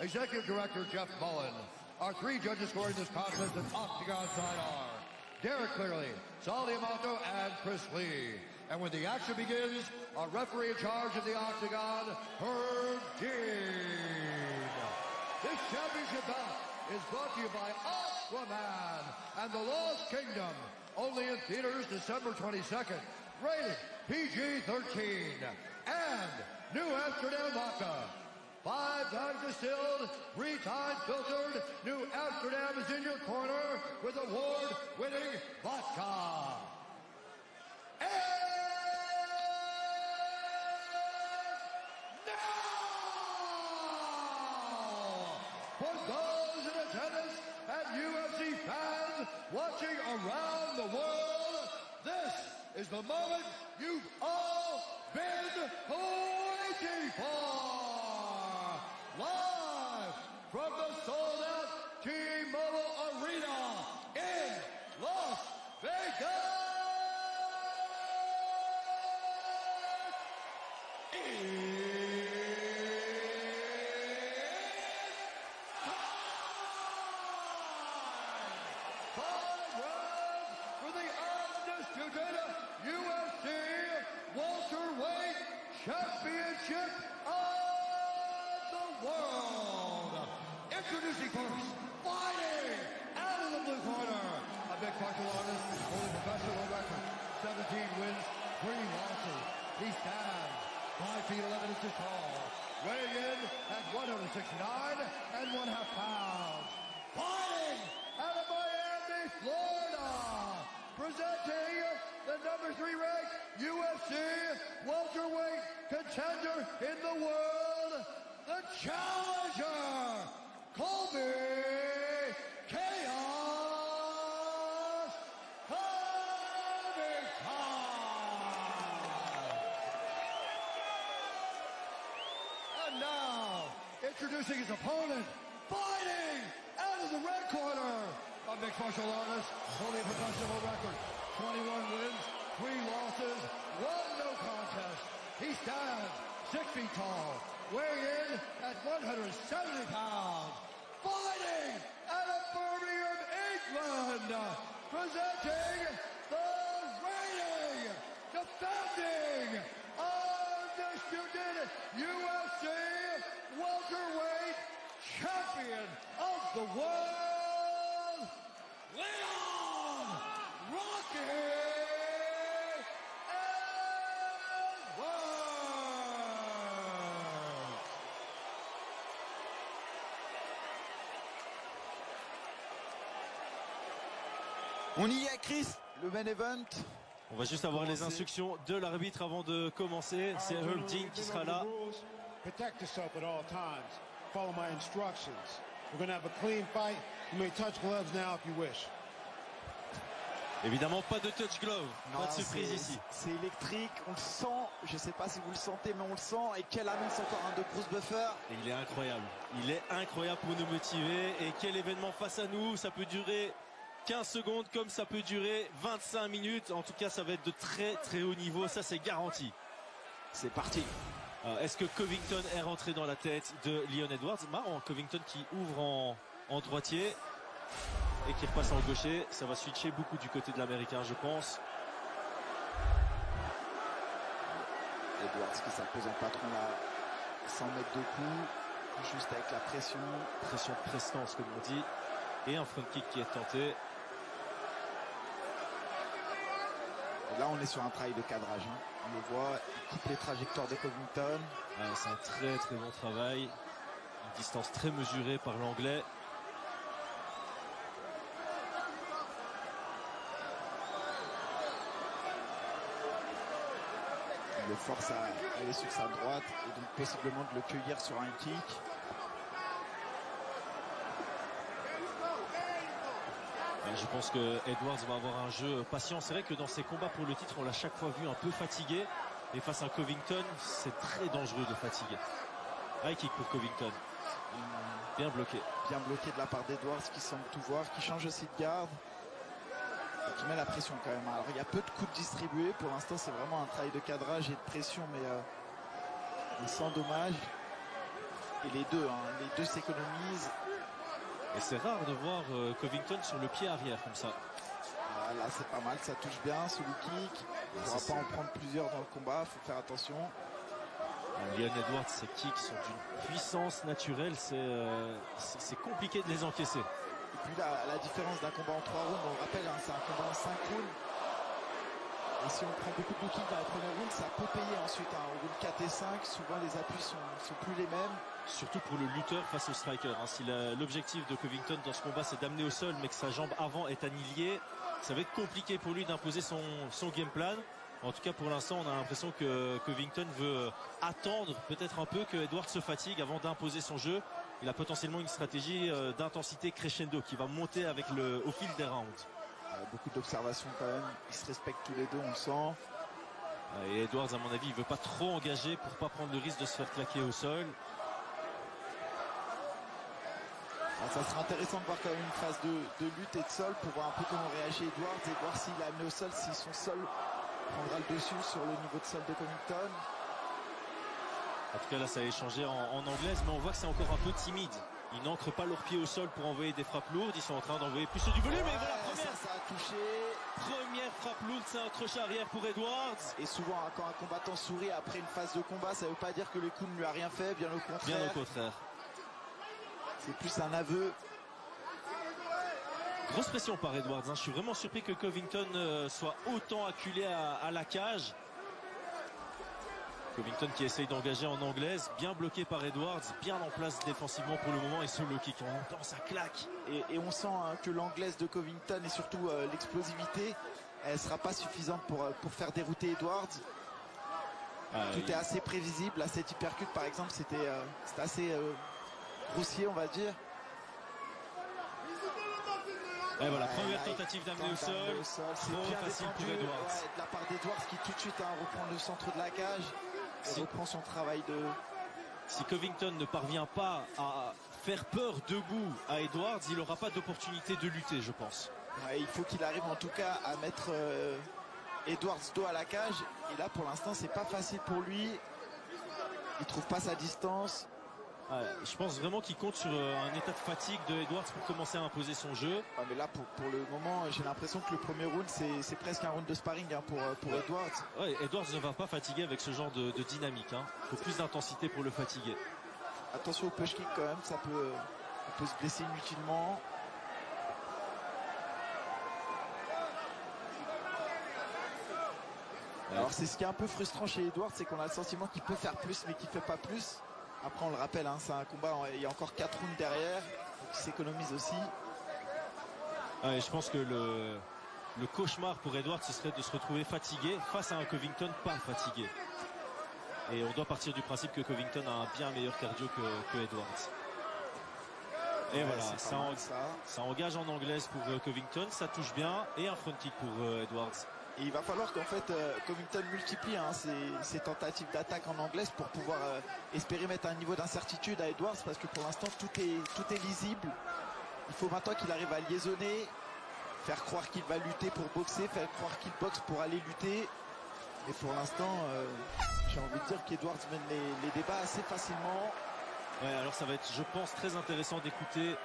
Executive Director Jeff Mullen. Our three judges scoring this contest at Octagon side are Derek Clearly, Sal Diamato, and Chris Lee. And when the action begins, our referee in charge of the Octagon, Herb Dean. This championship bout is brought to you by Aquaman and the Lost Kingdom. Only in theaters December 22nd. Rated PG-13. And New Amsterdam Vodka. 5 times distilled, 3 times filtered. New Amsterdam is in your corner with award-winning vodka. And now, for those in attendance and UFC fans watching around the world, this is the moment you've all been waiting for. Live from the sold-out T-Mobile Arena in Las Vegas. Championship of the world. Introducing first, fighting out of the blue corner, a big martial artist, holding professional record, 17 wins, 3 losses. He stands 5 feet 11 inches tall, weighing in at 169.5 pounds. Fighting out of Miami, Florida, presenting the number 3 ranked UFC welterweight contender in the world, the challenger, Colby Chaos Covington. And now, introducing his opponent, fighting out of the red corner, a mixed martial artist, holding a professional record, 21 wins, 3 losses, 1 no contest. He stands 6 feet tall, weighing in at 170 pounds. Fighting out of Birmingham, England, presenting the reigning, defending, undisputed UFC welterweight champion of the world, Leon Rocky On y est, Chris, le main event. On va juste avoir les instructions de l'arbitre avant de commencer. C'est Herb Dean qui sera là. Protect yourself at all times. Follow my instructions. We're going to have a clean fight. You may touch gloves now if you wish. Évidemment, pas de touch glove, Non, pas de surprise ici. C'est électrique, on le sent, je ne sais pas si vous le sentez, mais on le sent. Et quelle annonce encore un de Bruce Buffer. Et il est incroyable pour nous motiver. Et quel événement face à nous, ça peut durer 15 secondes comme ça peut durer 25 minutes. En tout cas, ça va être de très très haut niveau, ça c'est garanti. C'est parti. Est-ce que Covington est rentré dans la tête de Leon Edwards? Marrant, Covington qui ouvre en droitier et qui repasse en gaucher. Ça va switcher beaucoup du côté de l'américain, je pense. Edwards qui s'impose en patron là, 100 mètres de coup, juste avec la pression. Pression de prestance comme on dit. Et un front kick qui est tenté. Et là on est sur un travail de cadrage, hein. On le voit, il coupe les trajectoires de Covington. C'est un très très bon travail. Une distance très mesurée par l'anglais. Il le force à aller sur sa droite et donc possiblement de le cueillir sur un kick. Je pense que Edwards va avoir un jeu patient. C'est vrai que dans ses combats pour le titre, on l'a chaque fois vu un peu fatigué. Et face à Covington, c'est très dangereux de fatiguer. High kick pour Covington. Bien bloqué. Bien bloqué de la part d'Edwards qui semble tout voir, qui change aussi de garde. Et qui met la pression quand même. Alors il y a peu de coups distribués. Pour l'instant, c'est vraiment un travail de cadrage et de pression, mais sans dommage. Et les deux s'économisent. Et c'est rare de voir Covington sur le pied arrière comme ça. Là c'est pas mal, ça touche bien sous le kick. Il ne pourra pas en prendre plusieurs dans le combat, il faut faire attention. Leon Edwards, ses kicks sont d'une puissance naturelle, c'est compliqué de les encaisser. Et puis là, la différence d'un combat en 3 rounds, on le rappelle, hein, c'est un combat en 5 rounds. Et si on prend beaucoup de kicks dans la première round, ça peut payer ensuite. Hein. Au round 4 et 5, souvent les appuis sont plus les mêmes. Surtout pour le lutteur face au striker. Hein. Si l'objectif de Covington dans ce combat c'est d'amener au sol, mais que sa jambe avant est annihilée, ça va être compliqué pour lui d'imposer son game plan. En tout cas pour l'instant on a l'impression que Covington veut attendre peut-être un peu que Edwards se fatigue avant d'imposer son jeu. Il a potentiellement une stratégie d'intensité crescendo qui va monter avec au fil des rounds. Beaucoup d'observations quand même, ils se respectent tous les deux, on le sent. Et Edwards à mon avis il veut pas trop engager pour pas prendre le risque de se faire claquer au sol. Ça sera intéressant de voir quand même une phase de lutte et de sol pour voir un peu comment réagit Edwards et voir s'il est amené au sol, si son sol prendra le dessus sur le niveau de sol de Covington. En tout cas là ça a échangé en anglaise, mais on voit que c'est encore un peu timide. Ils n'ancrent pas leurs pieds au sol pour envoyer des frappes lourdes, ils sont en train d'envoyer plus du volume. Et voilà, ça a touché. Première frappe lourde, c'est un crochet arrière pour Edwards. Et souvent quand un combattant sourit après une phase de combat, ça ne veut pas dire que le coup ne lui a rien fait, bien au contraire. Bien au contraire. C'est plus un aveu. Grosse pression par Edwards, hein. Je suis vraiment surpris que Covington soit autant acculé à la cage. Covington qui essaye d'engager en anglaise, bien bloqué par Edwards, bien en place défensivement pour le moment et sur le kick. On entend ça claque. Et on sent que l'anglaise de Covington et surtout l'explosivité, elle ne sera pas suffisante pour faire dérouter Edwards. Tout est assez prévisible. Là, cet uppercut par exemple, c'était assez grossier, on va dire. Et voilà, première tentative d'amener au sol. C'est trop bien facile défendu, pour Edwards. de la part d'Edwards qui tout de suite reprend le centre de la cage et reprend son travail de... Si Covington ne parvient pas à faire peur debout à Edwards, il n'aura pas d'opportunité de lutter, je pense. Ouais, il faut qu'il arrive en tout cas à mettre Edwards dos à la cage. Et là, pour l'instant, c'est pas facile pour lui. Il trouve pas sa distance. Ouais, je pense vraiment qu'il compte sur un état de fatigue de Edwards pour commencer à imposer son jeu. Ouais, mais là, pour le moment, j'ai l'impression que le premier round, c'est presque un round de sparring hein, pour Edwards. Ouais, Edwards ne va pas fatiguer avec ce genre de dynamique. Il faut plus d'intensité pour le fatiguer. Attention au push kick quand même, on peut se blesser inutilement. Alors c'est ce qui est un peu frustrant chez Edwards, c'est qu'on a le sentiment qu'il peut faire plus mais qu'il fait pas plus. Après on le rappelle, hein, c'est un combat, il y a encore 4 rounds derrière, donc il s'économise aussi. Ouais, je pense que le cauchemar pour Edwards ce serait de se retrouver fatigué face à un Covington pas fatigué. Et on doit partir du principe que Covington a un bien meilleur cardio que Edwards. Et ouais, voilà, ça engage en anglaise pour Covington, ça touche bien, et un front kick pour Edwards. Et il va falloir qu'en fait Covington multiplie hein, ses tentatives d'attaque en anglaise pour pouvoir espérer mettre un niveau d'incertitude à Edwards, parce que pour l'instant tout est lisible. Il faut maintenant qu'il arrive à liaisonner, faire croire qu'il va lutter pour boxer, faire croire qu'il boxe pour aller lutter. Et pour l'instant, j'ai envie de dire qu'Edwards mène les débats assez facilement. Ouais, alors ça va être, je pense, très intéressant d'écouter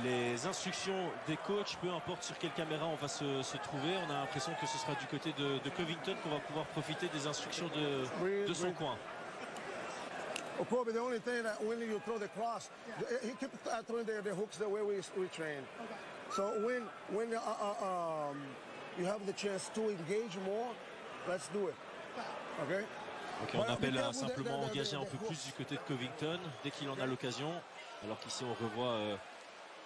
les instructions des coachs, peu importe sur quelle caméra on va se trouver. On a l'impression que ce sera du côté de Covington qu'on va pouvoir profiter des instructions de son coin. Well, probably the only thing that when you throw the cross, he keep throwing the hooks the way we train. Okay. So when you have the chance to engage more, let's do it. Okay. Ok, on appelle à simplement engager un peu plus du côté de Covington dès qu'il en a l'occasion. Alors qu'ici on revoit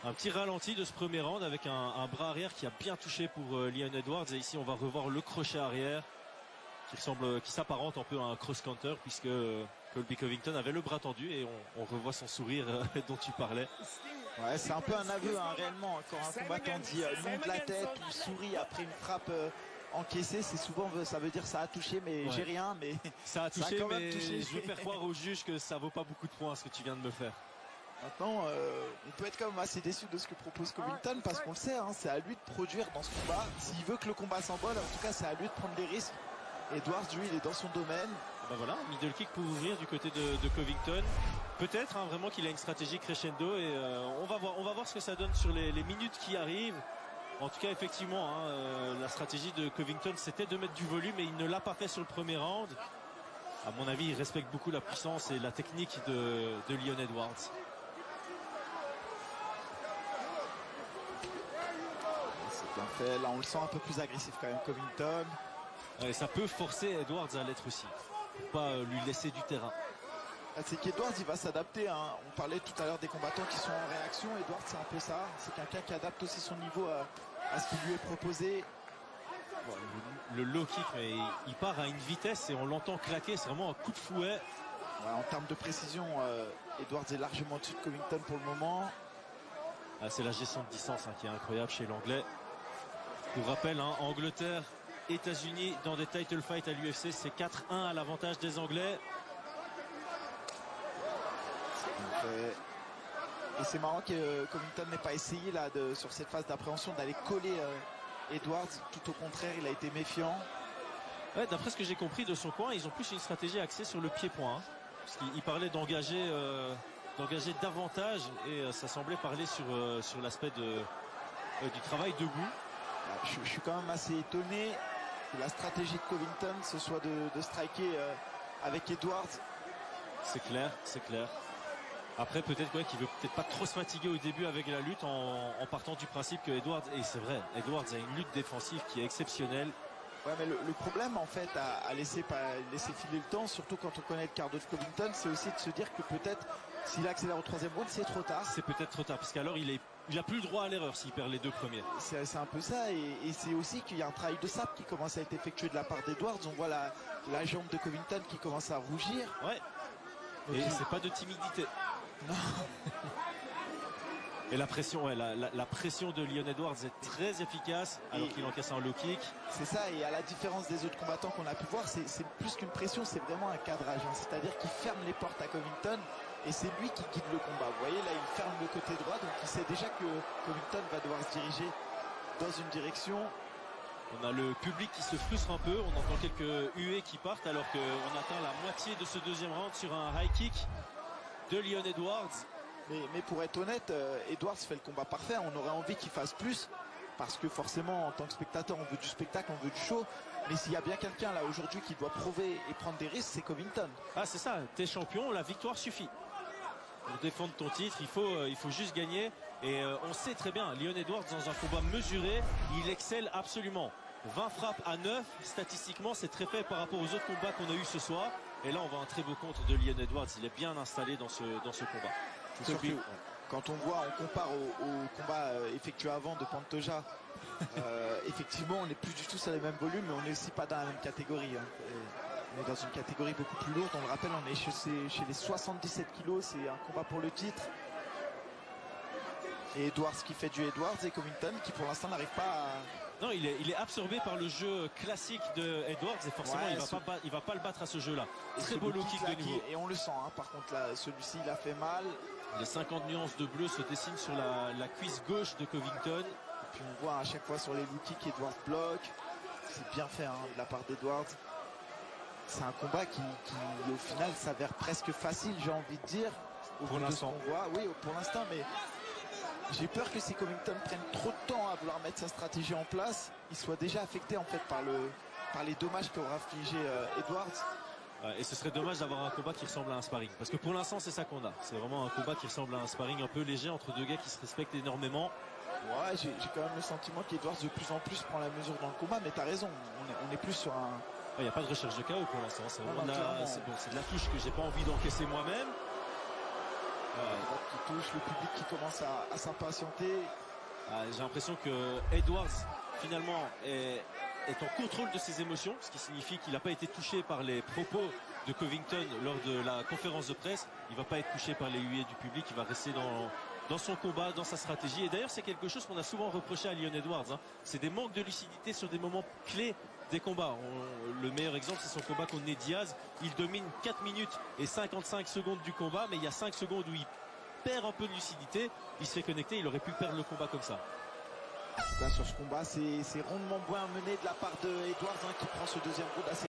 un petit ralenti de ce premier round avec un bras arrière qui a bien touché pour Leon Edwards. Et ici on va revoir le crochet arrière qui s'apparente un peu à un cross-counter puisque Colby Covington avait le bras tendu et on revoit son sourire dont tu parlais. Ouais, c'est un peu un aveu hein, réellement quand un combattant dit non de la tête ou sourit après une frappe encaissée, c'est souvent, ça veut dire ça a touché mais ouais. J'ai rien, mais ça a touché, mais je veux faire croire au juge que ça vaut pas beaucoup de points ce que tu viens de me faire. Maintenant, on peut être quand même assez déçu de ce que propose Covington parce qu'on le sait, hein, c'est à lui de produire dans ce combat. S'il veut que le combat s'envole, en tout cas c'est à lui de prendre des risques. Edwards, lui, il est dans son domaine. Ben voilà, middle kick pour ouvrir du côté de Covington. Peut-être vraiment qu'il a une stratégie crescendo et on va voir ce que ça donne sur les minutes qui arrivent. En tout cas, effectivement, la stratégie de Covington, c'était de mettre du volume et il ne l'a pas fait sur le premier round. À mon avis, il respecte beaucoup la puissance et la technique de Leon Edwards. C'est bien fait. Là, on le sent un peu plus agressif quand même, Covington. Et ça peut forcer Edwards à l'être aussi. Pas lui laisser du terrain. C'est qu'Edwards, il va s'adapter. On parlait tout à l'heure des combattants qui sont en réaction. Edwards, c'est un peu ça. C'est quelqu'un qui adapte aussi son niveau à ce qui lui est proposé. Bon, le low kick, mais il part à une vitesse et on l'entend claquer. C'est vraiment un coup de fouet. Ouais, en termes de précision, Edwards est largement au-dessus de Covington pour le moment. C'est la gestion de distance qui est incroyable chez l'anglais. Pour rappel, Angleterre, États-Unis dans des title fights à l'UFC, c'est 4-1 à l'avantage des Anglais. Et c'est marrant que Covington n'ait pas essayé là sur cette phase d'appréhension d'aller coller Edwards. Tout au contraire, il a été méfiant. Ouais, d'après ce que j'ai compris de son coin, ils ont plus une stratégie axée sur le pied-point. Parce qu'il parlait d'engager davantage et ça semblait parler sur l'aspect du travail debout. Je suis quand même assez étonné que la stratégie de Covington ce soit de striker avec Edwards. C'est clair, c'est clair. Après peut-être qu'il veut peut-être pas trop se fatiguer au début avec la lutte en partant du principe que Edwards, et c'est vrai, Edwards a une lutte défensive qui est exceptionnelle. Ouais, mais le problème en fait à laisser filer le temps, surtout quand on connaît le cardio de Covington, c'est aussi de se dire que peut-être s'il accélère au troisième round, c'est trop tard. C'est peut-être trop tard, parce qu'alors il a plus le droit à l'erreur s'il perd les deux premiers. C'est un peu ça, et c'est aussi qu'il y a un travail de sape qui commence à être effectué de la part d'Edwards. On voit la jambe de Covington qui commence à rougir. Ouais. Et c'est pas de timidité. Non. Et la pression, la pression de Leon Edwards est très efficace alors qu'il encaisse un low kick. C'est ça, et à la différence des autres combattants qu'on a pu voir, c'est plus qu'une pression, c'est vraiment un cadrage. C'est-à-dire qu'il ferme les portes à Covington et c'est lui qui guide le combat. Vous voyez, là, il ferme le côté droit, donc il sait déjà que Covington va devoir se diriger dans une direction. On a le public qui se frustre un peu, on entend quelques huées qui partent alors qu'on atteint la moitié de ce deuxième round sur un high kick de Leon Edwards. Mais pour être honnête, Edwards fait le combat parfait. On aurait envie qu'il fasse plus parce que forcément, en tant que spectateur, on veut du spectacle, on veut du show. Mais s'il y a bien quelqu'un là aujourd'hui qui doit prouver et prendre des risques, c'est Covington. Ah, c'est ça, t'es champion, la victoire suffit. Pour défendre ton titre, il faut juste gagner. Et on sait très bien, Leon Edwards dans un combat mesuré, il excelle absolument. 20 frappes à 9, statistiquement c'est très faible par rapport aux autres combats qu'on a eu ce soir. Et là on voit un très beau contre de Leon Edwards, il est bien installé dans ce combat. C'est sûr que quand on compare au combat effectué avant de Pantoja, effectivement on n'est plus du tout sur les mêmes volumes, mais on n'est aussi pas dans la même catégorie. On est dans une catégorie beaucoup plus lourde. On le rappelle, on est chez les 77 kilos, c'est un combat pour le titre. Et Edwards qui fait du Edwards et Covington qui pour l'instant n'arrive pas à... Non, il est absorbé par le jeu classique de Edwards et forcément il va pas le battre à ce jeu-là. Très beau low kick de nouveau. Et on le sent, par contre là, celui-ci il a fait mal. Les 50 nuances de bleu se dessinent sur la cuisse gauche de Covington. Et puis on voit à chaque fois sur les low kicks Edwards bloque. C'est bien fait de la part d'Edwards. C'est un combat qui au final s'avère presque facile, j'ai envie de dire. Pour l'instant. Oui, pour l'instant, mais j'ai peur que si Covington prenne trop de temps à vouloir mettre sa stratégie en place, il soit déjà affecté en fait par les dommages qu'aura infligé Edwards. Et ce serait dommage d'avoir un combat qui ressemble à un sparring. Parce que pour l'instant c'est ça qu'on a. C'est vraiment un combat qui ressemble à un sparring un peu léger entre deux gars qui se respectent énormément. Ouais, j'ai quand même le sentiment qu'Edwards de plus en plus prend la mesure dans le combat, mais t'as raison, on est plus sur un... Il n'y a pas de recherche de KO pour l'instant. C'est vraiment de la touche que j'ai pas envie d'encaisser moi-même. Qui touche, le public qui commence à s'impatienter. J'ai l'impression que Edwards finalement est en contrôle de ses émotions, ce qui signifie qu'il n'a pas été touché par les propos de Covington lors de la conférence de presse. Il ne va pas être touché par les huées du public, il va rester dans son combat, dans sa stratégie. Et d'ailleurs c'est quelque chose qu'on a souvent reproché à Leon Edwards. C'est des manques de lucidité sur des moments clés des combats. Le meilleur exemple c'est son combat contre Ned Diaz. Il domine 4 minutes et 55 secondes du combat, mais il y a 5 secondes où il perd un peu de lucidité, il se fait connecter, il aurait pu perdre le combat comme ça. Là, sur ce combat, c'est rondement bien mené de la part de Edwards qui prend ce deuxième round assez